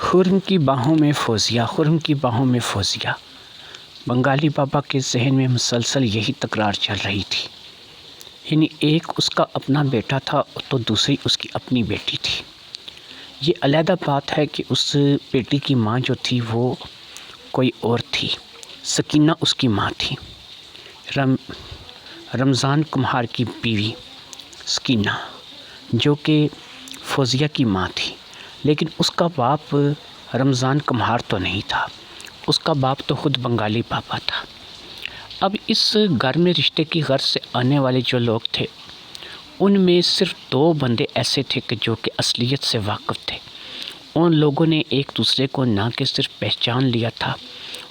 خرم کی باہوں میں فوزیہ، خرم کی باہوں میں فوزیہ، بنگالی بابا کے ذہن میں مسلسل یہی تکرار چل رہی تھی۔ یعنی ایک اس کا اپنا بیٹا تھا تو دوسری اس کی اپنی بیٹی تھی۔ یہ علیحدہ بات ہے کہ اس بیٹی کی ماں جو تھی وہ کوئی اور تھی، سکینہ اس کی ماں تھی، رمضان کمہار کی بیوی سکینہ، جو کہ فوزیہ کی ماں تھی۔ لیکن اس کا باپ رمضان کمہار تو نہیں تھا، اس کا باپ تو خود بنگالی بابا تھا۔ اب اس گھر میں رشتے کی غرض سے آنے والے جو لوگ تھے، ان میں صرف 2 بندے ایسے تھے کہ جو کہ اصلیت سے واقف تھے۔ ان لوگوں نے ایک دوسرے کو نہ کہ صرف پہچان لیا تھا،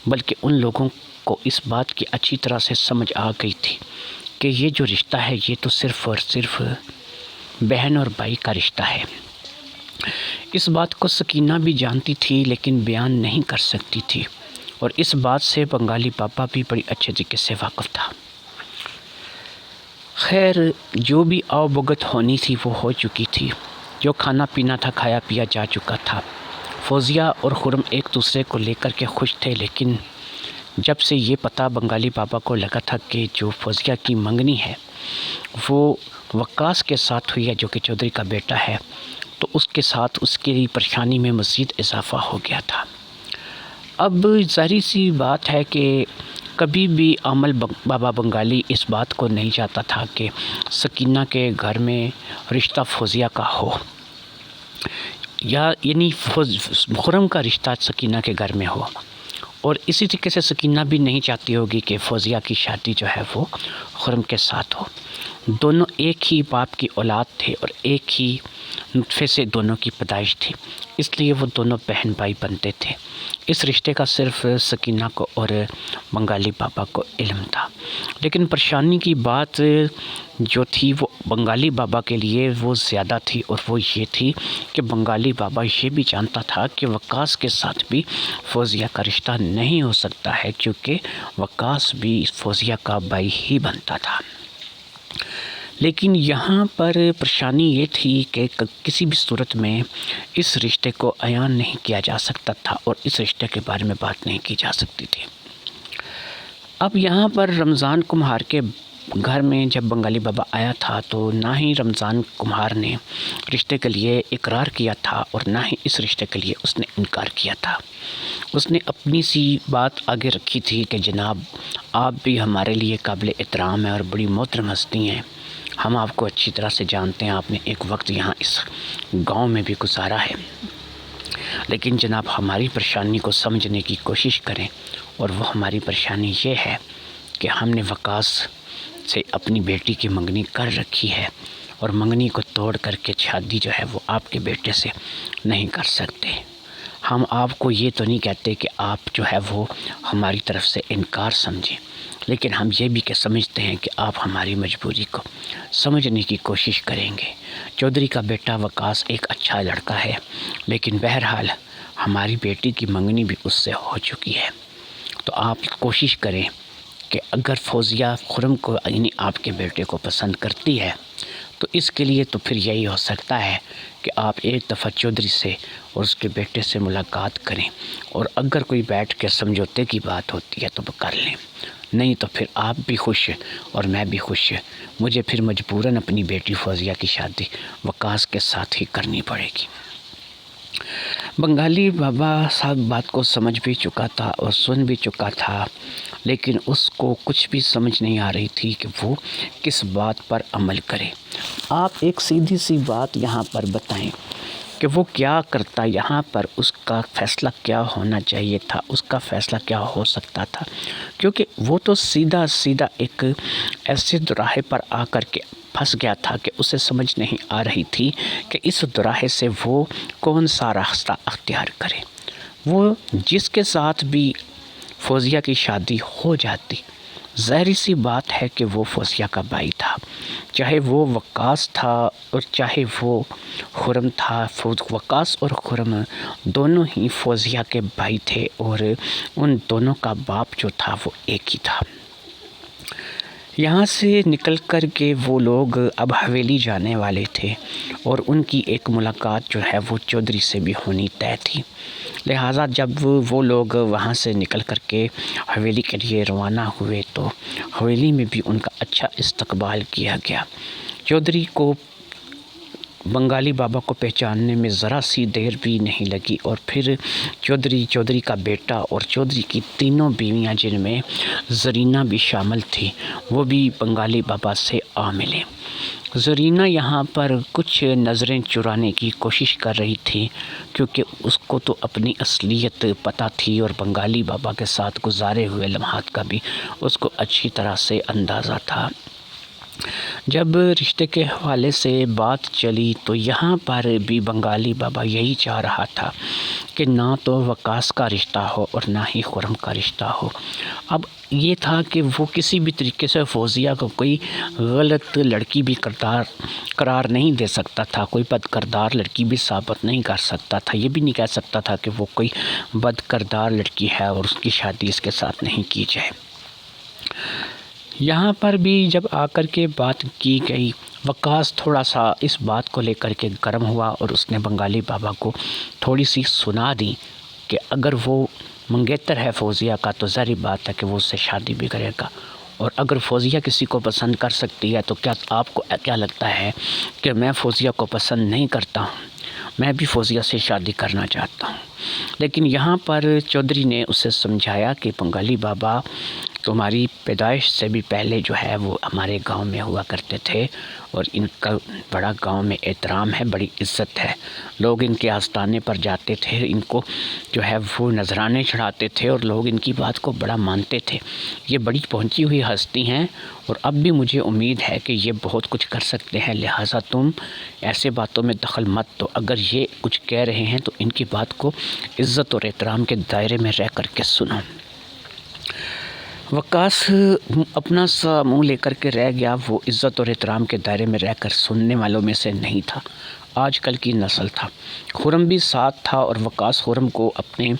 بلکہ ان لوگوں کو اس بات کی اچھی طرح سے سمجھ آ گئی تھی کہ یہ جو رشتہ ہے یہ تو صرف اور صرف بہن اور بھائی کا رشتہ ہے۔ اس بات کو سکینہ بھی جانتی تھی لیکن بیان نہیں کر سکتی تھی، اور اس بات سے بنگالی بابا بھی بڑی اچھے طریقے سے واقف تھا۔ خیر، جو بھی آؤ بھگت ہونی تھی وہ ہو چکی تھی، جو کھانا پینا تھا کھایا پیا جا چکا تھا۔ فوزیہ اور خرم ایک دوسرے کو لے کر کے خوش تھے، لیکن جب سے یہ پتہ بنگالی بابا کو لگا تھا کہ جو فوزیہ کی منگنی ہے وہ وقاص کے ساتھ ہوئی ہے، جو کہ چودھری کا بیٹا ہے، تو اس کے ساتھ اس کی پریشانی میں مزید اضافہ ہو گیا تھا۔ اب ظاہری سی بات ہے کہ کبھی بھی عامل بابا بنگالی اس بات کو نہیں چاہتا تھا کہ سکینہ کے گھر میں رشتہ فوزیہ کا ہو، یا یعنی خرم کا رشتہ سکینہ کے گھر میں ہو، اور اسی طریقے سے سکینہ بھی نہیں چاہتی ہوگی کہ فوزیہ کی شادی جو ہے وہ خرم کے ساتھ ہو۔ دونوں ایک ہی باپ کی اولاد تھے اور ایک ہی نطفے سے دونوں کی پیدائش تھی، اس لیے وہ دونوں بہن بھائی بنتے تھے۔ اس رشتے کا صرف سکینہ کو اور بنگالی بابا کو علم تھا، لیکن پریشانی کی بات جو تھی وہ بنگالی بابا کے لیے وہ زیادہ تھی، اور وہ یہ تھی کہ بنگالی بابا یہ بھی جانتا تھا کہ وقاص کے ساتھ بھی فوزیہ کا رشتہ نہیں ہو سکتا ہے، کیونکہ وقاص بھی فوزیہ کا بھائی ہی بنتا تھا۔ لیکن یہاں پر پریشانی یہ تھی کہ کسی بھی صورت میں اس رشتے کو عیان نہیں کیا جا سکتا تھا، اور اس رشتے کے بارے میں بات نہیں کی جا سکتی تھی۔ اب یہاں پر رمضان کمہار کے گھر میں جب بنگالی بابا آیا تھا تو نہ ہی رمضان کمہار نے رشتے کے لیے اقرار کیا تھا، اور نہ ہی اس رشتے کے لیے اس نے انکار کیا تھا۔ اس نے اپنی سی بات آگے رکھی تھی کہ جناب آپ بھی ہمارے لیے قابل احترام ہیں اور بڑی محترم ہستی ہیں، ہم آپ کو اچھی طرح سے جانتے ہیں، آپ نے ایک وقت یہاں اس گاؤں میں بھی گزارا ہے، لیکن جناب ہماری پریشانی کو سمجھنے کی کوشش کریں، اور وہ ہماری پریشانی یہ ہے کہ ہم نے وقاص سے اپنی بیٹی کی منگنی کر رکھی ہے، اور منگنی کو توڑ کر کے شادی جو ہے وہ آپ کے بیٹے سے نہیں کر سکتے۔ ہم آپ کو یہ تو نہیں کہتے کہ آپ جو ہے وہ ہماری طرف سے انکار سمجھیں، لیکن ہم یہ بھی کہ سمجھتے ہیں کہ آپ ہماری مجبوری کو سمجھنے کی کوشش کریں گے۔ چودھری کا بیٹا وقاص ایک اچھا لڑکا ہے، لیکن بہرحال ہماری بیٹی کی منگنی بھی اس سے ہو چکی ہے، تو آپ کوشش کریں کہ اگر فوزیہ خرم کو یعنی آپ کے بیٹے کو پسند کرتی ہے تو اس کے لیے تو پھر یہی ہو سکتا ہے کہ آپ ایک دفعہ چودھری سے اور اس کے بیٹے سے ملاقات کریں، اور اگر کوئی بیٹھ کے سمجھوتے کی بات ہوتی ہے تو وہ کر لیں، نہیں تو پھر آپ بھی خوش اور میں بھی خوش، مجھے پھر مجبوراً اپنی بیٹی فوزیہ کی شادی وقاص کے ساتھ ہی کرنی پڑے گی۔ بنگالی بابا صاحب بات کو سمجھ بھی چکا تھا اور سن بھی چکا تھا، لیکن اس کو کچھ بھی سمجھ نہیں آ رہی تھی کہ وہ کس بات پر عمل کرے۔ آپ ایک سیدھی سی بات یہاں پر بتائیں کہ وہ کیا کرتا، یہاں پر اس کا فیصلہ کیا ہونا چاہیے تھا، اس کا فیصلہ کیا ہو سکتا تھا، کیونکہ وہ تو سیدھا ایک ایسے دوراہے پر آ کر کے پھنس گیا تھا کہ اسے سمجھ نہیں آ رہی تھی کہ اس دوراہے سے وہ کون سا راستہ اختیار کرے۔ وہ جس کے ساتھ بھی فوزیہ کی شادی ہو جاتی، ظاہری سی بات ہے کہ وہ فوزیہ کا بھائی تھا، چاہے وہ وقاص تھا اور چاہے وہ خرم تھا۔ وقاص اور خرم دونوں ہی فوزیہ کے بھائی تھے، اور ان دونوں کا باپ جو تھا وہ ایک ہی تھا۔ یہاں سے نکل کر کے وہ لوگ اب حویلی جانے والے تھے اور ان کی ایک ملاقات جو ہے وہ چودھری سے بھی ہونی طے تھی۔ لہٰذا جب وہ لوگ وہاں سے نکل کر کے حویلی کے لیے روانہ ہوئے تو حویلی میں بھی ان کا اچھا استقبال کیا گیا۔ چودھری کو بنگالی بابا کو پہچاننے میں ذرا سی دیر بھی نہیں لگی اور پھر چودھری کا بیٹا اور چودھری کی تینوں بیویاں جن میں زرینہ بھی شامل تھی وہ بھی بنگالی بابا سے آ ملے۔ زرینہ یہاں پر کچھ نظریں چرانے کی کوشش کر رہی تھی کیونکہ اس کو تو اپنی اصلیت پتہ تھی اور بنگالی بابا کے ساتھ گزارے ہوئے لمحات کا بھی اس کو اچھی طرح سے اندازہ تھا۔ جب رشتے کے حوالے سے بات چلی تو یہاں پر بھی بنگالی بابا یہی چاہ رہا تھا کہ نہ تو وقاص کا رشتہ ہو اور نہ ہی خرم کا رشتہ ہو۔ اب یہ تھا کہ وہ کسی بھی طریقے سے فوزیہ کو کوئی غلط لڑکی بھی قرار نہیں دے سکتا تھا، کوئی بد کردار لڑکی بھی ثابت نہیں کر سکتا تھا، یہ بھی نہیں کہہ سکتا تھا کہ وہ کوئی بد کردار لڑکی ہے اور اس کی شادی اس کے ساتھ نہیں کی جائے۔ یہاں پر بھی جب آ کر کے بات کی گئی، وقاص تھوڑا سا اس بات کو لے کر کے گرم ہوا اور اس نے بنگالی بابا کو تھوڑی سی سنا دی کہ اگر وہ منگیتر ہے فوزیہ کا تو ظاہری بات ہے کہ وہ اس سے شادی بھی کرے گا، اور اگر فوزیہ کسی کو پسند کر سکتی ہے تو کیا آپ کو کیا لگتا ہے کہ میں فوزیہ کو پسند نہیں کرتا ہوں؟ میں بھی فوزیہ سے شادی کرنا چاہتا ہوں۔ لیکن یہاں پر چودھری نے اسے سمجھایا کہ بنگالی بابا تمہاری پیدائش سے بھی پہلے جو ہے وہ ہمارے گاؤں میں ہوا کرتے تھے اور ان کا بڑا گاؤں میں احترام ہے، بڑی عزت ہے، لوگ ان کے آستانے پر جاتے تھے، ان کو جو ہے وہ نذرانے چڑھاتے تھے اور لوگ ان کی بات کو بڑا مانتے تھے۔ یہ بڑی پہنچی ہوئی ہستی ہیں اور اب بھی مجھے امید ہے کہ یہ بہت کچھ کر سکتے ہیں، لہٰذا تم ایسے باتوں میں دخل مت دو۔ اگر یہ کچھ کہہ رہے ہیں تو ان کی بات کو عزت اور احترام کے دائرے میں رہ کر کے سنو۔ وقاص اپنا سا منہ لے کر کے رہ گیا، وہ عزت اور احترام کے دائرے میں رہ کر سننے والوں میں سے نہیں تھا، آج کل کی نسل تھا۔ خرم بھی ساتھ تھا اور وقاص خرم کو اپنے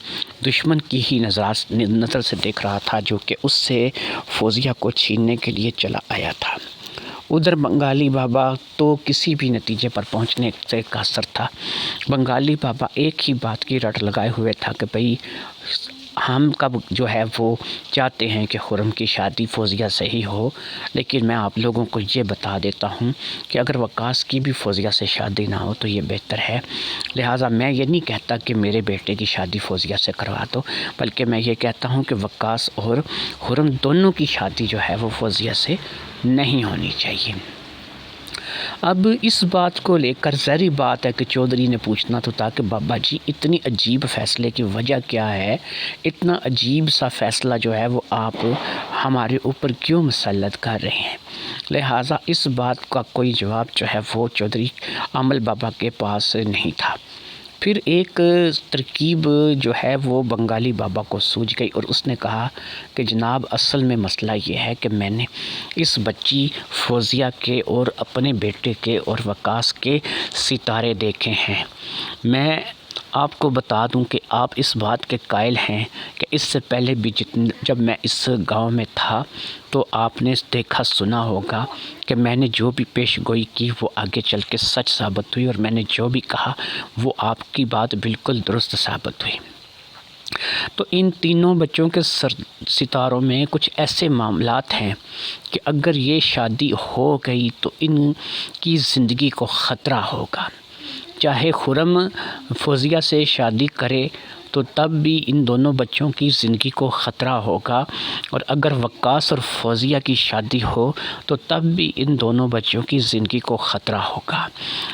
دشمن کی ہی نظر سے دیکھ رہا تھا جو کہ اس سے فوزیہ کو چھیننے کے لیے چلا آیا تھا۔ ادھر بنگالی بابا تو کسی بھی نتیجے پر پہنچنے سے قاصر تھا۔ بنگالی بابا ایک ہی بات کی رٹ لگائے ہوئے تھا کہ بھئی ہم کب جو ہے وہ چاہتے ہیں کہ خرم کی شادی فوزیہ سے ہی ہو، لیکن میں آپ لوگوں کو یہ بتا دیتا ہوں کہ اگر وقاص کی بھی فوزیہ سے شادی نہ ہو تو یہ بہتر ہے، لہٰذا میں یہ نہیں کہتا کہ میرے بیٹے کی شادی فوزیہ سے کروا دو، بلکہ میں یہ کہتا ہوں کہ وقاص اور خرم دونوں کی شادی جو ہے وہ فوزیہ سے نہیں ہونی چاہیے۔ اب اس بات کو لے کر ظاہری بات ہے کہ چودھری نے پوچھنا تو تھا کہ بابا جی اتنی عجیب فیصلے کی وجہ کیا ہے، اتنا عجیب سا فیصلہ جو ہے وہ آپ ہمارے اوپر کیوں مسلط کر رہے ہیں؟ لہٰذا اس بات کا کوئی جواب جو ہے وہ چودھری عامل بابا کے پاس نہیں تھا۔ پھر ایک ترکیب جو ہے وہ بنگالی بابا کو سوجھ گئی اور اس نے کہا کہ جناب اصل میں مسئلہ یہ ہے کہ میں نے اس بچی فوزیہ کے اور اپنے بیٹے کے اور وقاص کے ستارے دیکھے ہیں۔ میں آپ کو بتا دوں کہ آپ اس بات کے قائل ہیں کہ اس سے پہلے بھی جب میں اس گاؤں میں تھا تو آپ نے دیکھا سنا ہوگا کہ میں نے جو بھی پیش گوئی کی وہ آگے چل کے سچ ثابت ہوئی اور میں نے جو بھی کہا وہ آپ کی بات بالکل درست ثابت ہوئی۔ تو ان تینوں بچوں کے ستاروں میں کچھ ایسے معاملات ہیں کہ اگر یہ شادی ہو گئی تو ان کی زندگی کو خطرہ ہوگا۔ چاہے خرم فوزیہ سے شادی کرے تو تب بھی ان دونوں بچوں کی زندگی کو خطرہ ہوگا، اور اگر وقاص اور فوزیہ کی شادی ہو تو تب بھی ان دونوں بچوں کی زندگی کو خطرہ ہوگا۔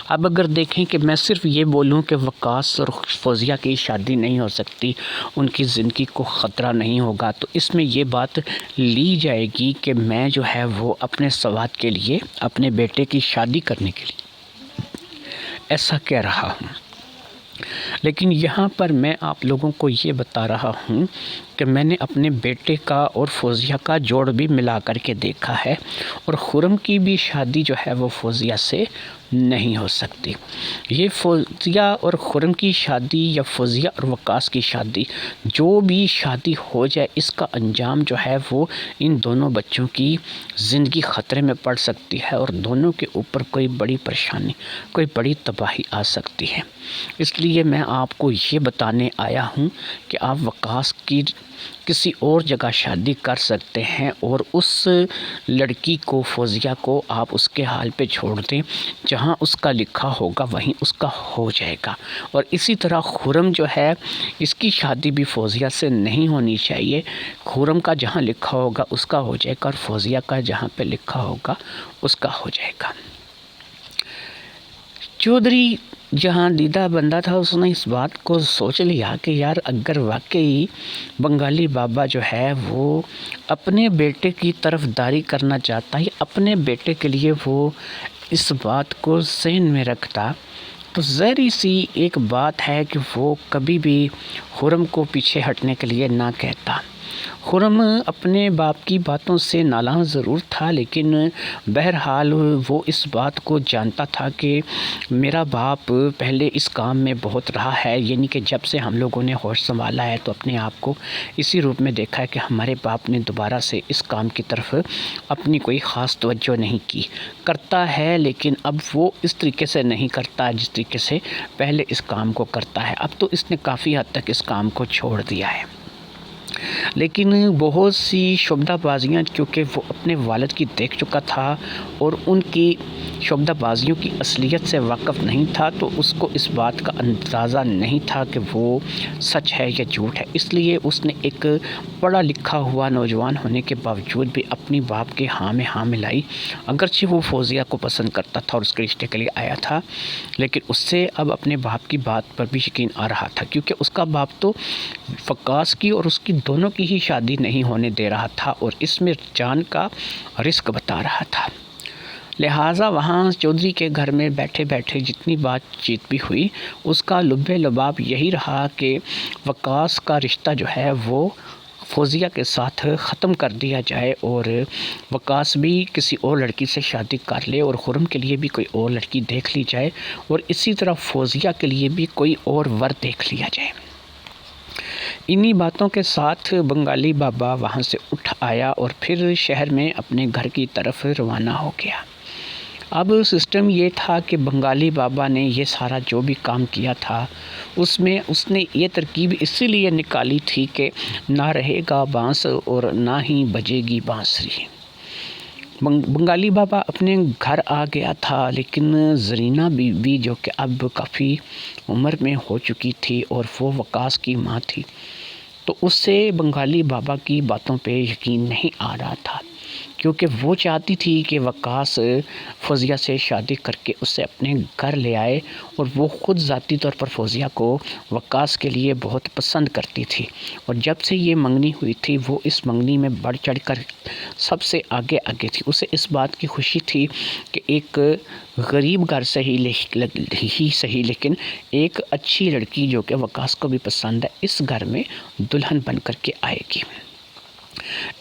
اب اگر دیکھیں کہ میں صرف یہ بولوں کہ وقاص اور فوزیہ کی شادی نہیں ہو سکتی، ان کی زندگی کو خطرہ نہیں ہوگا، تو اس میں یہ بات لی جائے گی کہ میں جو ہے وہ اپنے سواد کے لیے اپنے بیٹے کی شادی کرنے کے لیے ایسا کہہ رہا ہوں۔ لیکن یہاں پر میں آپ لوگوں کو یہ بتا رہا ہوں کہ میں نے اپنے بیٹے کا اور فوزیہ کا جوڑ بھی ملا کر کے دیکھا ہے، اور خرم کی بھی شادی جو ہے وہ فوزیہ سے نہیں ہو سکتی۔ یہ فوزیہ اور خرم کی شادی یا فوزیہ اور وقاص کی شادی، جو بھی شادی ہو جائے، اس کا انجام جو ہے وہ ان دونوں بچوں کی زندگی خطرے میں پڑ سکتی ہے اور دونوں کے اوپر کوئی بڑی پریشانی، کوئی بڑی تباہی آ سکتی ہے۔ اس لیے میں آپ کو یہ بتانے آیا ہوں کہ آپ وقاص کی کسی اور جگہ شادی کر سکتے ہیں اور اس لڑکی کو، فوزیہ کو، آپ اس کے حال پہ چھوڑ دیں، جہاں اس کا لکھا ہوگا وہیں اس کا ہو جائے گا۔ اور اسی طرح خرم جو ہے، اس کی شادی بھی فوزیہ سے نہیں ہونی چاہیے۔ خرم کا جہاں لکھا ہوگا اس کا ہو جائے گا اور فوزیہ کا جہاں پہ لکھا ہوگا اس کا ہو جائے گا۔ چودھری جہاں دیدہ بندہ تھا، اس نے اس بات کو سوچ لیا کہ یار اگر واقعی بنگالی بابا جو ہے وہ اپنے بیٹے کی طرف داری کرنا چاہتا ہے، اپنے بیٹے کے لیے وہ اس بات کو ذہن میں رکھتا، تو ظاہری سی ایک بات ہے کہ وہ کبھی بھی خرم کو پیچھے ہٹنے کے لیے نہ کہتا۔ خرم اپنے باپ کی باتوں سے نالاں ضرور تھا، لیکن بہرحال وہ اس بات کو جانتا تھا کہ میرا باپ پہلے اس کام میں بہت رہا ہے، یعنی کہ جب سے ہم لوگوں نے ہوش سنبھالا ہے تو اپنے آپ کو اسی روپ میں دیکھا ہے کہ ہمارے باپ نے دوبارہ سے اس کام کی طرف اپنی کوئی خاص توجہ نہیں کی۔ کرتا ہے لیکن اب وہ اس طریقے سے نہیں کرتا جس طریقے سے پہلے اس کام کو کرتا ہے۔ اب تو اس نے کافی حد تک اس کام کو چھوڑ دیا ہے، لیکن بہت سی شعبدہ بازیاں کیونکہ وہ اپنے والد کی دیکھ چکا تھا اور ان کی شعبدہ بازیوں کی اصلیت سے واقف نہیں تھا، تو اس کو اس بات کا اندازہ نہیں تھا کہ وہ سچ ہے یا جھوٹ ہے۔ اس لیے اس نے ایک پڑھا لکھا ہوا نوجوان ہونے کے باوجود بھی اپنی باپ کے ہاں میں ہاں ملائی، اگرچہ وہ فوزیہ کو پسند کرتا تھا اور اس کے رشتے کے لیے آیا تھا، لیکن اس سے اب اپنے باپ کی بات پر بھی یقین آ رہا تھا، کیونکہ اس کا باپ تو وقاص کی اور اس کی دونوں کی ہی شادی نہیں ہونے دے رہا تھا اور اس میں جان کا رزق بتا رہا تھا۔ لہٰذا وہاں چودھری کے گھر میں بیٹھے بیٹھے جتنی بات چیت بھی ہوئی، اس کا لب لباب یہی رہا کہ وقاص کا رشتہ جو ہے وہ فوزیہ کے ساتھ ختم کر دیا جائے اور وقاص بھی کسی اور لڑکی سے شادی کر لے اور خرم کے لیے بھی کوئی اور لڑکی دیکھ لی جائے اور اسی طرح فوزیہ کے لیے بھی کوئی اور ور دیکھ لیا جائے۔ انہی باتوں کے ساتھ بنگالی بابا وہاں سے اٹھ آیا اور پھر شہر میں اپنے گھر کی طرف روانہ ہو گیا۔ اب سسٹم یہ تھا کہ بنگالی بابا نے یہ سارا جو بھی کام کیا تھا، اس میں اس نے یہ ترکیب اسی لیے نکالی تھی کہ نہ رہے گا بانس اور نہ ہی بجے گی بانسری۔ بنگالی بابا اپنے گھر آ گیا تھا، لیکن زرینہ بی بی جو کہ اب کافی عمر میں ہو چکی تھی اور وہ وقاص کی ماں تھی، تو اس سے بنگالی بابا کی باتوں پہ یقین نہیں آ رہا تھا، کیونکہ وہ چاہتی تھی کہ وقاص فوزیہ سے شادی کر کے اسے اپنے گھر لے آئے، اور وہ خود ذاتی طور پر فوزیہ کو وقاص کے لیے بہت پسند کرتی تھی، اور جب سے یہ منگنی ہوئی تھی وہ اس منگنی میں بڑھ چڑھ کر سب سے آگے تھی۔ اسے اس بات کی خوشی تھی کہ ایک غریب گھر سے ہی صحیح لیکن ایک اچھی لڑکی جو کہ وقاص کو بھی پسند ہے اس گھر میں دلہن بن کر کے آئے گی۔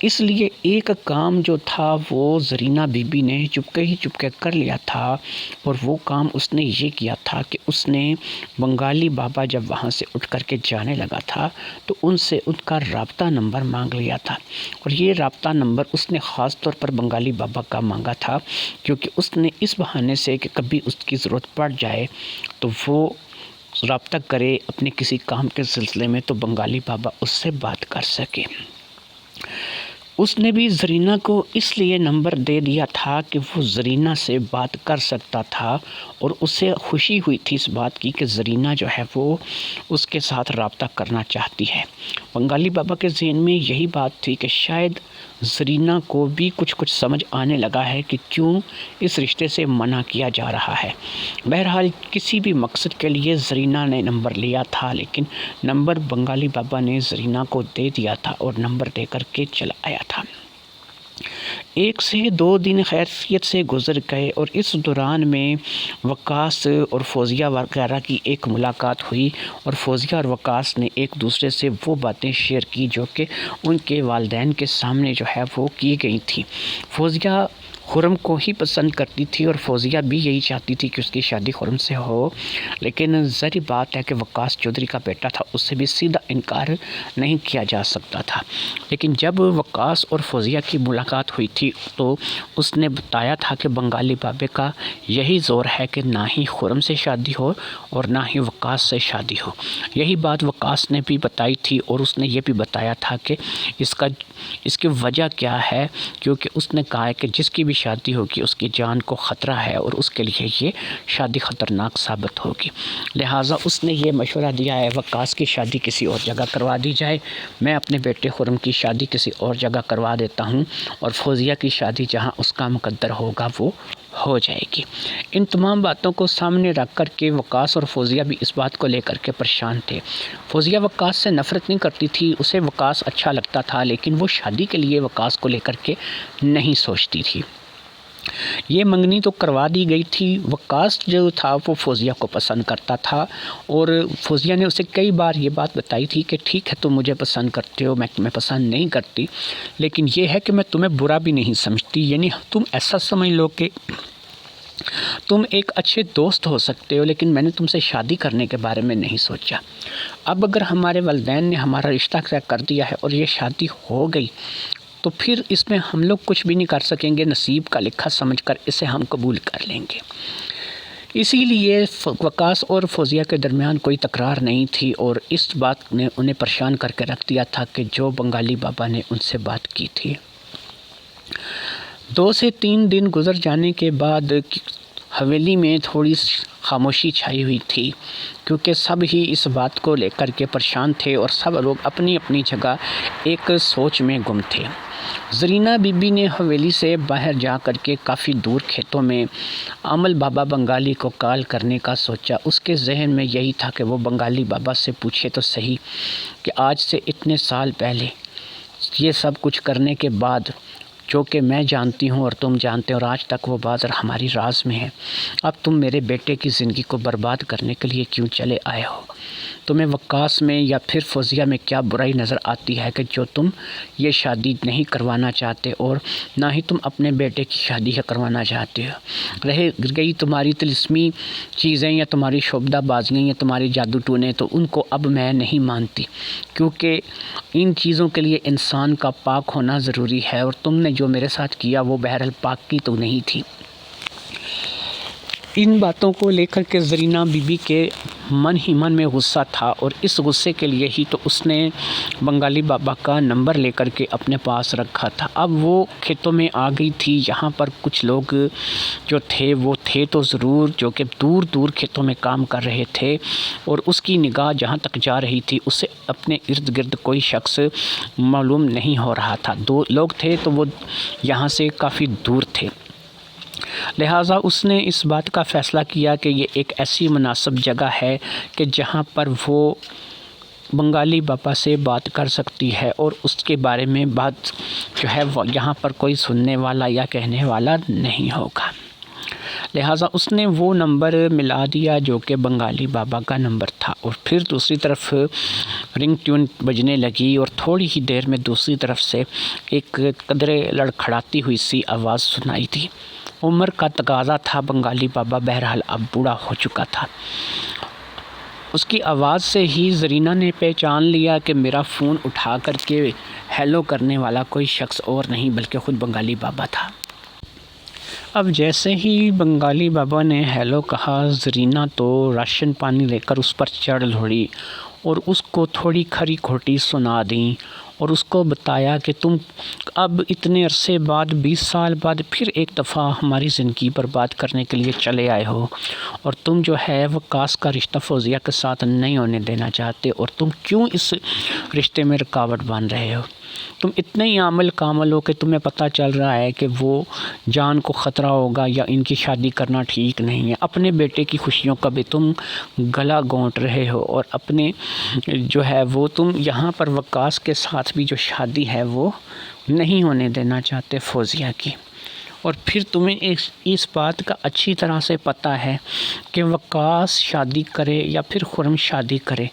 اس لیے ایک کام جو تھا وہ زرینہ بی بی نے چپکے کر لیا تھا، اور وہ کام اس نے یہ کیا تھا کہ اس نے بنگالی بابا جب وہاں سے اٹھ کر کے جانے لگا تھا تو ان سے ان کا رابطہ نمبر مانگ لیا تھا، اور یہ رابطہ نمبر اس نے خاص طور پر بنگالی بابا کا مانگا تھا، کیونکہ اس نے اس بہانے سے کہ کبھی اس کی ضرورت پڑ جائے تو وہ رابطہ کرے اپنے کسی کام کے سلسلے میں، تو بنگالی بابا اس سے بات کر سکے۔ اس نے بھی زرینہ کو اس لیے نمبر دے دیا تھا کہ وہ زرینہ سے بات کر سکتا تھا، اور اسے خوشی ہوئی تھی اس بات کی کہ زرینہ جو ہے وہ اس کے ساتھ رابطہ کرنا چاہتی ہے۔ بنگالی بابا کے ذہن میں یہی بات تھی کہ شاید زرینہ کو بھی کچھ سمجھ آنے لگا ہے کہ کیوں اس رشتے سے منع کیا جا رہا ہے۔ بہرحال کسی بھی مقصد کے لیے زرینہ نے نمبر لیا تھا، لیکن نمبر بنگالی بابا نے زرینہ کو دے دیا تھا اور نمبر دے کر کے چلا آیا تھا۔ 1 سے 2 دن خیریت سے گزر گئے، اور اس دوران میں وقاص اور فوزیہ وغیرہ کی ایک ملاقات ہوئی، اور فوزیہ اور وقاص نے ایک دوسرے سے وہ باتیں شیئر کی جو کہ ان کے والدین کے سامنے جو ہے وہ کی گئی تھیں۔ فوزیہ خرم کو ہی پسند کرتی تھی اور فوزیہ بھی یہی چاہتی تھی کہ اس کی شادی خرم سے ہو، لیکن ظاہری بات ہے کہ وقاص چودھری کا بیٹا تھا، اس سے بھی سیدھا انکار نہیں کیا جا سکتا تھا۔ لیکن جب وقاص اور فوزیہ کی ملاقات ہوئی تھی تو اس نے بتایا تھا کہ بنگالی بابے کا یہی زور ہے کہ نہ ہی خرم سے شادی ہو اور نہ ہی وقاص سے شادی ہو۔ یہی بات وقاص نے بھی بتائی تھی اور اس نے یہ بھی بتایا تھا کہ اس کی وجہ کیا ہے، کیونکہ اس نے کہا ہے کہ جس کی بھی شادی ہوگی اس کی جان کو خطرہ ہے اور اس کے لیے یہ شادی خطرناک ثابت ہوگی، لہٰذا اس نے یہ مشورہ دیا ہے وقاص کی شادی کسی اور جگہ کروا دی جائے، میں اپنے بیٹے خرم کی شادی کسی اور جگہ کروا دیتا ہوں اور فوزیہ کی شادی جہاں اس کا مقدر ہوگا وہ ہو جائے گی۔ ان تمام باتوں کو سامنے رکھ کر کے وقاص اور فوزیہ بھی اس بات کو لے کر کے پریشان تھے۔ فوزیہ وقاص سے نفرت نہیں کرتی تھی، اسے وقاص اچھا لگتا تھا، لیکن وہ شادی کے لیے وقاص کو لے کر کے نہیں سوچتی تھی۔ یہ منگنی تو کروا دی گئی تھی، وقاص جو تھا وہ فوزیہ کو پسند کرتا تھا اور فوزیہ نے اسے کئی بار یہ بات بتائی تھی کہ ٹھیک ہے تم مجھے پسند کرتے ہو، میں تمہیں پسند نہیں کرتی، لیکن یہ ہے کہ میں تمہیں برا بھی نہیں سمجھتی، یعنی تم ایسا سمجھ لو کہ تم ایک اچھے دوست ہو سکتے ہو، لیکن میں نے تم سے شادی کرنے کے بارے میں نہیں سوچا۔ اب اگر ہمارے والدین نے ہمارا رشتہ طے کر دیا ہے اور یہ شادی ہو گئی تو پھر اس میں ہم لوگ کچھ بھی نہیں کر سکیں گے، نصیب کا لکھا سمجھ کر اسے ہم قبول کر لیں گے۔ اسی لیے وقاص اور فوزیہ کے درمیان کوئی تکرار نہیں تھی اور اس بات نے انہیں پریشان کر کے رکھ دیا تھا کہ جو بنگالی بابا نے ان سے بات کی تھی۔ 2 سے 3 دن گزر جانے کے بعد حویلی میں تھوڑی خاموشی چھائی ہوئی تھی، کیونکہ سب ہی اس بات کو لے کر کے پریشان تھے اور سب لوگ اپنی اپنی جگہ ایک سوچ میں گم تھے۔ زرینہ بی بی نے حویلی سے باہر جا کر کے کافی دور کھیتوں میں عامل بابا بنگالی کو کال کرنے کا سوچا۔ اس کے ذہن میں یہی تھا کہ وہ بنگالی بابا سے پوچھے تو صحیح کہ آج سے اتنے سال پہلے یہ سب کچھ کرنے کے بعد، جو کہ میں جانتی ہوں اور تم جانتے ہو اور آج تک وہ بات ہماری راز میں ہے، اب تم میرے بیٹے کی زندگی کو برباد کرنے کے لیے کیوں چلے آئے ہو؟ تمہیں وقاص میں یا پھر فوزیہ میں کیا برائی نظر آتی ہے کہ جو تم یہ شادی نہیں کروانا چاہتے اور نہ ہی تم اپنے بیٹے کی شادی کروانا چاہتے ہو؟ رہ گئی تمہاری طلسمی چیزیں یا تمہاری شعبدہ بازیاں یا تمہاری جادو ٹونے، تو ان کو اب میں نہیں مانتی، کیونکہ ان چیزوں کے لیے انسان کا پاک ہونا ضروری ہے اور تم نے جو میرے ساتھ کیا وہ بہرحال پاک کی تو نہیں تھی۔ ان باتوں کو لے کر کے زرینہ بی بی کے من ہی من میں غصہ تھا اور اس غصے کے لیے ہی تو اس نے بنگالی بابا کا نمبر لے کر کے اپنے پاس رکھا تھا۔ اب وہ کھیتوں میں آ گئی تھی، یہاں پر کچھ لوگ جو تھے وہ تھے تو ضرور، جو کہ دور دور کھیتوں میں کام کر رہے تھے اور اس کی نگاہ جہاں تک جا رہی تھی اسے اپنے ارد گرد کوئی شخص معلوم نہیں ہو رہا تھا۔ 2 لوگ تھے تو وہ یہاں سے کافی دور تھے، لہٰذا اس نے اس بات کا فیصلہ کیا کہ یہ ایک ایسی مناسب جگہ ہے کہ جہاں پر وہ بنگالی بابا سے بات کر سکتی ہے اور اس کے بارے میں بات جو ہے وہ یہاں پر کوئی سننے والا یا کہنے والا نہیں ہوگا۔ لہٰذا اس نے وہ نمبر ملا دیا جو کہ بنگالی بابا کا نمبر تھا اور پھر دوسری طرف رنگ ٹیون بجنے لگی اور تھوڑی ہی دیر میں دوسری طرف سے ایک قدرے لڑکھڑاتی ہوئی سی آواز سنائی تھی۔ عمر کا تقاضا تھا، بنگالی بابا بہرحال اب بوڑھا ہو چکا تھا۔ اس کی آواز سے ہی زرینہ نے پہچان لیا کہ میرا فون اٹھا کر کے ہیلو کرنے والا کوئی شخص اور نہیں بلکہ خود بنگالی بابا تھا۔ اب جیسے ہی بنگالی بابا نے ہیلو کہا، زرینہ تو راشن پانی لے کر اس پر چڑھ دوڑی اور اس کو تھوڑی کھری کھوٹی سنا دیں اور اس کو بتایا کہ تم اب اتنے عرصے بعد 20 سال بعد پھر ایک دفعہ ہماری زندگی برباد کرنے کے لیے چلے آئے ہو اور تم جو ہے وقاص کا رشتہ فوزیہ کے ساتھ نہیں ہونے دینا چاہتے اور تم کیوں اس رشتے میں رکاوٹ بن رہے ہو؟ تم اتنے ہی عامل کامل ہو کہ تمہیں پتہ چل رہا ہے کہ وہ جان کو خطرہ ہوگا یا ان کی شادی کرنا ٹھیک نہیں ہے، اپنے بیٹے کی خوشیوں کا بھی تم گلا گھونٹ رہے ہو اور اپنے جو ہے وہ تم یہاں پر وقاص کے ساتھ بھی جو شادی ہے وہ نہیں ہونے دینا چاہتے فوزیہ کی، اور پھر تمہیں اس بات کا اچھی طرح سے پتہ ہے کہ وقاص شادی کرے یا پھر خرم شادی کرے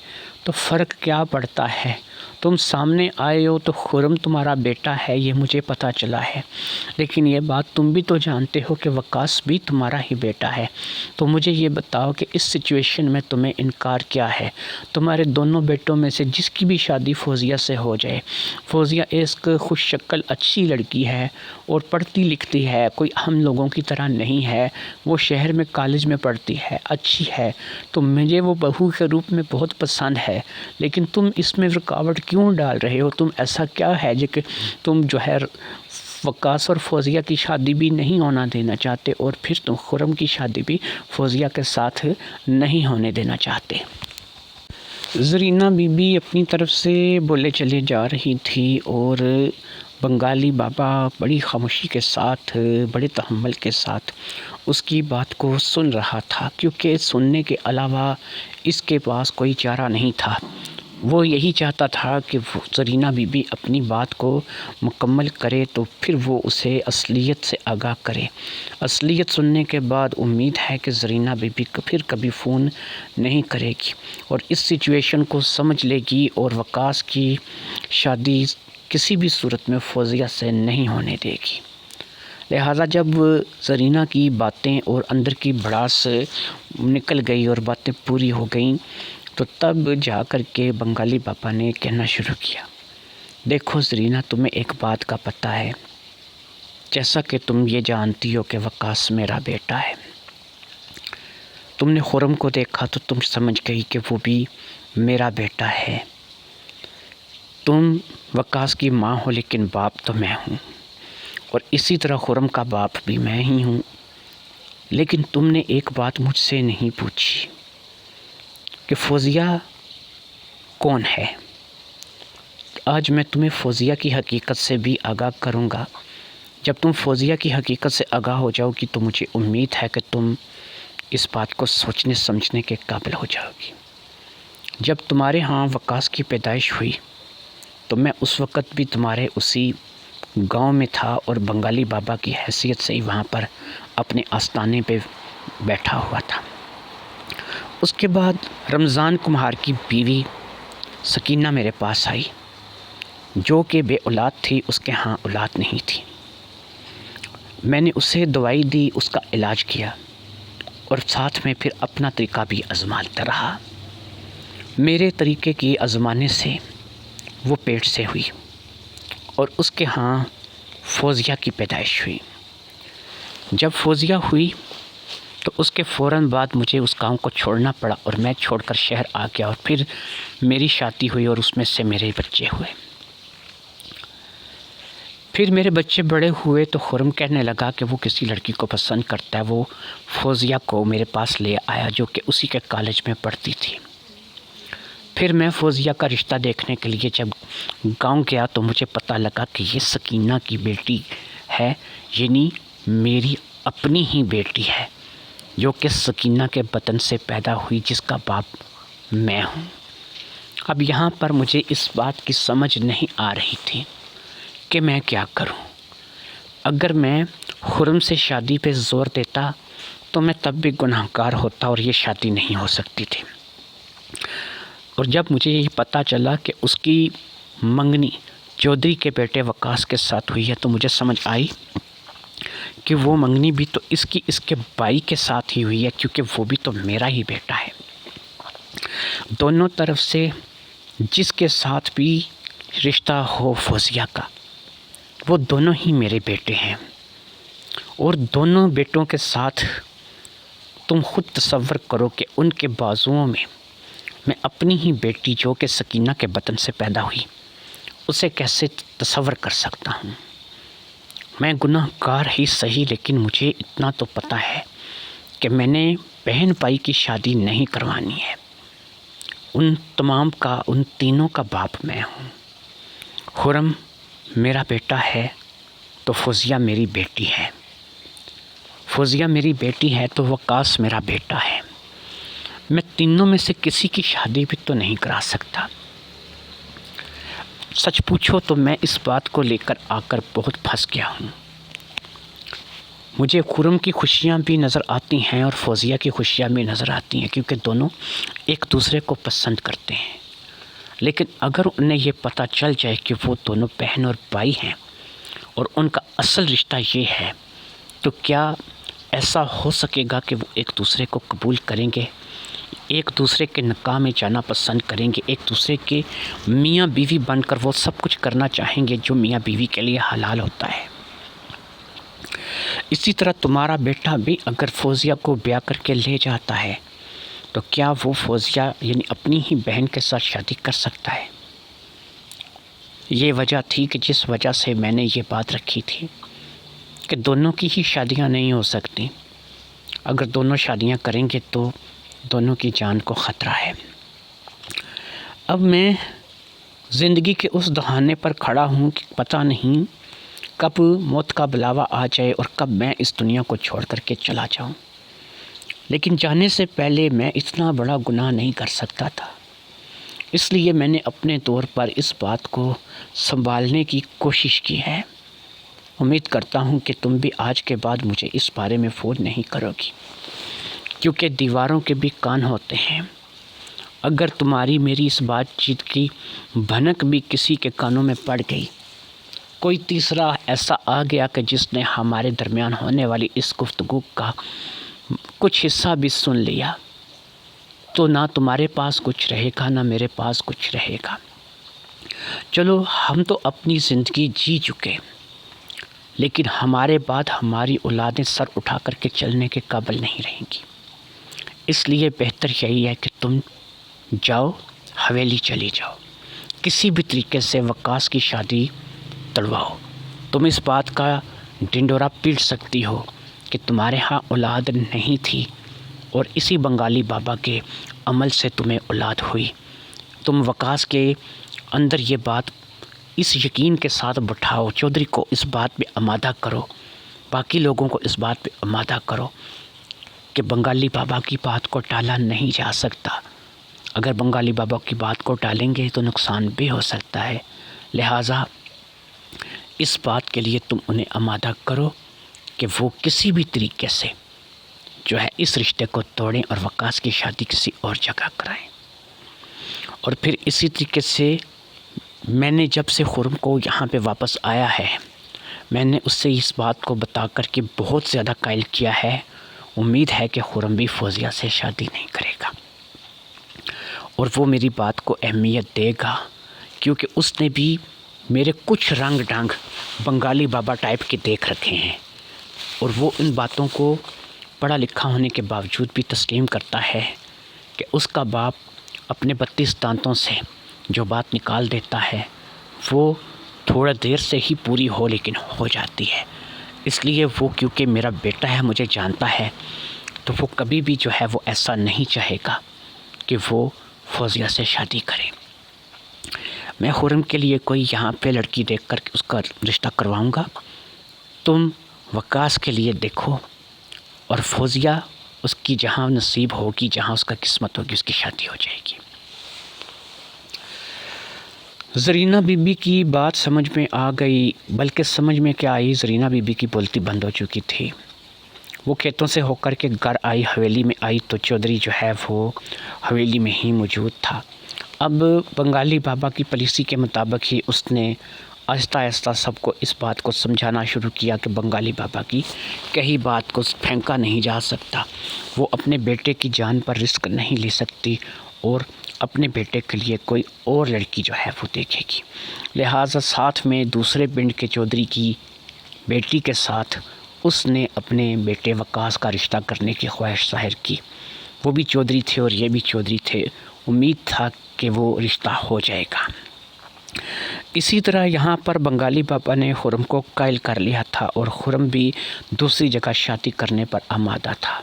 تو فرق کیا پڑتا ہے، تم سامنے آئے ہو تو خرم تمہارا بیٹا ہے، یہ مجھے پتہ چلا ہے، لیکن یہ بات تم بھی تو جانتے ہو کہ وقاص بھی تمہارا ہی بیٹا ہے۔ تو مجھے یہ بتاؤ کہ اس سچویشن میں تمہیں انکار کیا ہے؟ تمہارے دونوں بیٹوں میں سے جس کی بھی شادی فوزیہ سے ہو جائے، فوزیہ ایک خوش شکل اچھی لڑکی ہے اور پڑھتی لکھتی ہے، کوئی ہم لوگوں کی طرح نہیں ہے، وہ شہر میں کالج میں پڑھتی ہے، اچھی ہے، تو مجھے وہ بہو کے روپ میں بہت پسند ہے، لیکن تم اس میں رکاوٹ کیوں ڈال رہے ہو؟ تم ایسا کیا ہے جو کہ تم جو ہے وقاص اور فوزیہ کی شادی بھی نہیں ہونا دینا چاہتے، اور پھر تم خرم کی شادی بھی فوزیہ کے ساتھ نہیں ہونے دینا چاہتے؟ زرینہ بی بی اپنی طرف سے بولے چلے جا رہی تھی اور بنگالی بابا بڑی خاموشی کے ساتھ، بڑے تحمل کے ساتھ اس کی بات کو سن رہا تھا، کیونکہ سننے کے علاوہ اس کے پاس کوئی چارہ نہیں تھا۔ وہ یہی چاہتا تھا کہ زرینہ بی بی اپنی بات کو مکمل کرے تو پھر وہ اسے اصلیت سے آگاہ کرے۔ اصلیت سننے کے بعد امید ہے کہ زرینہ بی بی پھر کبھی فون نہیں کرے گی اور اس سچویشن کو سمجھ لے گی اور وقاص کی شادی کسی بھی صورت میں فوزیہ سے نہیں ہونے دے گی۔ لہٰذا جب زرینہ کی باتیں اور اندر کی بھڑاس نکل گئی اور باتیں پوری ہو گئیں، تو تب جا کر کے بنگالی بابا نے کہنا شروع کیا، دیکھو زرینہ، تمہیں ایک بات کا پتہ ہے، جیسا کہ تم یہ جانتی ہو کہ وقاص میرا بیٹا ہے۔ تم نے خرم کو دیکھا تو تم سمجھ گئی کہ وہ بھی میرا بیٹا ہے۔ تم وقاص کی ماں ہو لیکن باپ تو میں ہوں، اور اسی طرح خرم کا باپ بھی میں ہی ہوں، لیکن تم نے ایک بات مجھ سے نہیں پوچھی کہ فوزیہ کون ہے۔ آج میں تمہیں فوزیہ کی حقیقت سے بھی آگاہ کروں گا۔ جب تم فوزیہ کی حقیقت سے آگاہ ہو جاؤ گی تو مجھے امید ہے کہ تم اس بات کو سوچنے سمجھنے کے قابل ہو جاؤ گی۔ جب تمہارے ہاں وقاص کی پیدائش ہوئی تو میں اس وقت بھی تمہارے اسی گاؤں میں تھا اور بنگالی بابا کی حیثیت سے ہی وہاں پر اپنے آستانے پہ بیٹھا ہوا تھا۔ اس کے بعد رمضان کمہار کی بیوی سکینہ میرے پاس آئی، جو کہ بے اولاد تھی، اس کے ہاں اولاد نہیں تھی۔ میں نے اسے دوائی دی، اس کا علاج کیا اور ساتھ میں پھر اپنا طریقہ بھی آزماتا رہا۔ میرے طریقے کی آزمانے سے وہ پیٹ سے ہوئی اور اس کے ہاں فوزیہ کی پیدائش ہوئی۔ جب فوزیہ ہوئی تو اس کے فوراً بعد مجھے اس گاؤں کو چھوڑنا پڑا اور میں چھوڑ کر شہر آ گیا، اور پھر میری شادی ہوئی اور اس میں سے میرے بچے ہوئے۔ پھر میرے بچے بڑے ہوئے تو خرم کہنے لگا کہ وہ کسی لڑکی کو پسند کرتا ہے، وہ فوزیہ کو میرے پاس لے آیا جو کہ اسی کے کالج میں پڑھتی تھی۔ پھر میں فوزیہ کا رشتہ دیکھنے کے لیے جب گاؤں گیا تو مجھے پتہ لگا کہ یہ سکینہ کی بیٹی ہے، یعنی میری اپنی ہی بیٹی ہے، جو کہ سکینہ کے بطن سے پیدا ہوئی، جس کا باپ میں ہوں۔ اب یہاں پر مجھے اس بات کی سمجھ نہیں آ رہی تھی کہ میں کیا کروں۔ اگر میں خرم سے شادی پہ زور دیتا تو میں تب بھی گناہ گار ہوتا اور یہ شادی نہیں ہو سکتی تھی۔ اور جب مجھے یہ پتہ چلا کہ اس کی منگنی چودھری کے بیٹے وقاص کے ساتھ ہوئی ہے تو مجھے سمجھ آئی کہ وہ منگنی بھی تو اس کے بھائی کے ساتھ ہی ہوئی ہے، کیونکہ وہ بھی تو میرا ہی بیٹا ہے۔ دونوں طرف سے جس کے ساتھ بھی رشتہ ہو فوزیہ کا، وہ دونوں ہی میرے بیٹے ہیں، اور دونوں بیٹوں کے ساتھ تم خود تصور کرو کہ ان کے بازوؤں میں اپنی ہی بیٹی جو کہ سکینہ کے بطن سے پیدا ہوئی، اسے کیسے تصور کر سکتا ہوں۔ میں گناہ گار ہی صحیح، لیکن مجھے اتنا تو پتہ ہے کہ میں نے بہن بھائی کی شادی نہیں کروانی ہے۔ ان تینوں کا باپ میں ہوں۔ خرم میرا بیٹا ہے تو فوزیہ میری بیٹی ہے، فوزیہ میری بیٹی ہے تو وقاص میرا بیٹا ہے۔ میں تینوں میں سے کسی کی شادی بھی تو نہیں کرا سکتا۔ سچ پوچھو تو میں اس بات کو لے کر آ کر بہت پھنس گیا ہوں۔ مجھے خرم کی خوشیاں بھی نظر آتی ہیں اور فوزیہ کی خوشیاں بھی نظر آتی ہیں، کیونکہ دونوں ایک دوسرے کو پسند کرتے ہیں۔ لیکن اگر انہیں یہ پتہ چل جائے کہ وہ دونوں بہن اور بھائی ہیں اور ان کا اصل رشتہ یہ ہے، تو کیا ایسا ہو سکے گا کہ وہ ایک دوسرے کو قبول کریں گے، ایک دوسرے کے نکاح میں جانا پسند کریں گے، ایک دوسرے کے میاں بیوی بن کر وہ سب کچھ کرنا چاہیں گے جو میاں بیوی کے لیے حلال ہوتا ہے؟ اسی طرح تمہارا بیٹا بھی اگر فوزیہ کو بیاہ کر کے لے جاتا ہے تو کیا وہ فوزیہ یعنی اپنی ہی بہن کے ساتھ شادی کر سکتا ہے؟ یہ وجہ تھی کہ جس وجہ سے میں نے یہ بات رکھی تھی کہ دونوں کی ہی شادیاں نہیں ہو سکتی. اگر دونوں شادیاں کریں گے تو دونوں کی جان کو خطرہ ہے. اب میں زندگی کے اس دہانے پر کھڑا ہوں کہ پتہ نہیں کب موت کا بلاوا آ جائے اور کب میں اس دنیا کو چھوڑ کر کے چلا جاؤں. لیکن جانے سے پہلے میں اتنا بڑا گناہ نہیں کر سکتا تھا، اس لیے میں نے اپنے طور پر اس بات کو سنبھالنے کی کوشش کی ہے. امید کرتا ہوں کہ تم بھی آج کے بعد مجھے اس بارے میں فون نہیں کرو گی، کیونکہ دیواروں کے بھی کان ہوتے ہیں. اگر تمہاری میری اس بات چیت کی بھنک بھی کسی کے کانوں میں پڑ گئی، کوئی تیسرا ایسا آ گیا کہ جس نے ہمارے درمیان ہونے والی اس گفتگو کا کچھ حصہ بھی سن لیا، تو نہ تمہارے پاس کچھ رہے گا نہ میرے پاس کچھ رہے گا. چلو ہم تو اپنی زندگی جی چکے، لیکن ہمارے بعد ہماری اولادیں سر اٹھا کر کے چلنے کے قابل نہیں رہیں گی. اس لیے بہتر یہی ہے کہ تم جاؤ، حویلی چلی جاؤ، کسی بھی طریقے سے وقاص کی شادی تڑواؤ. تم اس بات کا ڈنڈورا پیٹ سکتی ہو کہ تمہارے ہاں اولاد نہیں تھی اور اسی بنگالی بابا کے عمل سے تمہیں اولاد ہوئی. تم وقاص کے اندر یہ بات اس یقین کے ساتھ بٹھاؤ، چودھری کو اس بات پہ آمادہ کرو، باقی لوگوں کو اس بات پہ آمادہ کرو کہ بنگالی بابا کی بات کو ٹالا نہیں جا سکتا. اگر بنگالی بابا کی بات کو ٹالیں گے تو نقصان بھی ہو سکتا ہے. لہٰذا اس بات کے لیے تم انہیں آمادہ کرو کہ وہ کسی بھی طریقے سے جو ہے اس رشتے کو توڑیں اور وقاص کی شادی کسی اور جگہ کرائیں. اور پھر اسی طریقے سے میں نے جب سے خرم کو یہاں پہ واپس آیا ہے، میں نے اس سے اس بات کو بتا کر کے بہت زیادہ قائل کیا ہے. امید ہے کہ خرم بھی فوزیہ سے شادی نہیں کرے گا اور وہ میری بات کو اہمیت دے گا، کیونکہ اس نے بھی میرے کچھ رنگ ڈھنگ بنگالی بابا ٹائپ کے دیکھ رکھے ہیں اور وہ ان باتوں کو پڑھا لکھا ہونے کے باوجود بھی تسلیم کرتا ہے کہ اس کا باپ اپنے 32 دانتوں سے جو بات نکال دیتا ہے وہ تھوڑا دیر سے ہی پوری ہو لیکن ہو جاتی ہے. اس لیے وہ کیونکہ میرا بیٹا ہے، مجھے جانتا ہے، تو وہ کبھی بھی جو ہے وہ ایسا نہیں چاہے گا کہ وہ فوزیہ سے شادی کرے. میں خرم کے لیے کوئی یہاں پہ لڑکی دیکھ کر اس کا رشتہ کرواؤں گا. تم وقاص کے لیے دیکھو اور فوزیہ اس کی جہاں نصیب ہوگی، جہاں اس کا قسمت ہوگی، اس کی شادی ہو جائے گی. زرینہ بی بی کی بات سمجھ میں آ گئی، بلکہ سمجھ میں کیا آئی، زرینہ بی بی کی بولتی بند ہو چکی تھی. وہ کھیتوں سے ہو کر کے گھر آئی، حویلی میں آئی تو چودھری جو ہے وہ حویلی میں ہی موجود تھا. اب بنگالی بابا کی پالیسی کے مطابق ہی اس نے آہستہ آہستہ سب کو اس بات کو سمجھانا شروع کیا کہ بنگالی بابا کی کہی بات کو پھینکا نہیں جا سکتا. وہ اپنے بیٹے کی جان پر رسک نہیں لے سکتی اور اپنے بیٹے کے لیے کوئی اور لڑکی جو ہے وہ دیکھے گی. لہٰذا ساتھ میں دوسرے پنڈ کے چودھری کی بیٹی کے ساتھ اس نے اپنے بیٹے وقاص کا رشتہ کرنے کی خواہش ظاہر کی. وہ بھی چودھری تھے اور یہ بھی چودھری تھے. امید تھا کہ وہ رشتہ ہو جائے گا. اسی طرح یہاں پر بنگالی بابا نے خرم کو قائل کر لیا تھا اور خرم بھی دوسری جگہ شادی کرنے پر آمادہ تھا.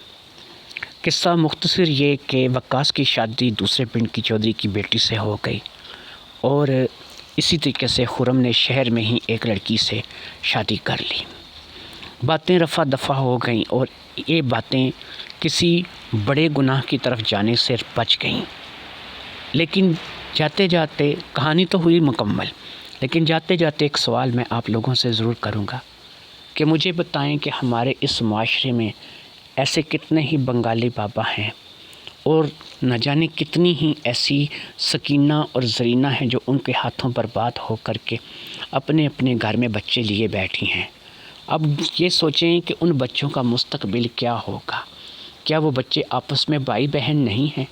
قصہ مختصر یہ کہ وقاص کی شادی دوسرے پنڈ کی چودھری کی بیٹی سے ہو گئی اور اسی طریقے سے خرم نے شہر میں ہی ایک لڑکی سے شادی کر لی. باتیں رفع دفع ہو گئیں اور یہ باتیں کسی بڑے گناہ کی طرف جانے سے بچ گئیں. لیکن جاتے جاتے کہانی تو ہوئی مکمل، لیکن جاتے جاتے ایک سوال میں آپ لوگوں سے ضرور کروں گا کہ مجھے بتائیں کہ ہمارے اس معاشرے میں ایسے کتنے ہی بنگالی بابا ہیں اور نہ جانے کتنی ہی ایسی سکینہ اور زرینہ ہیں جو ان کے ہاتھوں برباد ہو کر کے اپنے اپنے گھر میں بچے لیے بیٹھی ہیں۔ اب یہ سوچیں کہ ان بچوں کا مستقبل کیا ہوگا؟ کیا وہ بچے آپس میں بھائی بہن نہیں ہیں؟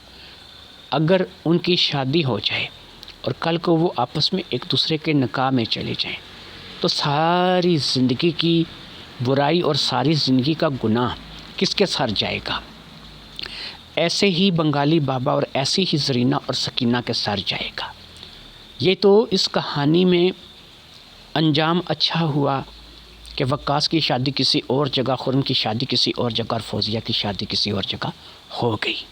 اگر ان کی شادی ہو جائے اور کل کو وہ آپس میں ایک دوسرے کے نکاح میں چلے جائیں تو ساری زندگی کی برائی اور ساری زندگی کا گناہ کس کے سر جائے گا؟ ایسے ہی بنگالی بابا اور ایسی ہی زرینہ اور سکینہ کے سر جائے گا۔ یہ تو اس کہانی میں انجام اچھا ہوا کہ وقاص کی شادی کسی اور جگہ، خرم کی شادی کسی اور جگہ اور فوزیہ کی شادی کسی اور جگہ ہو گئی۔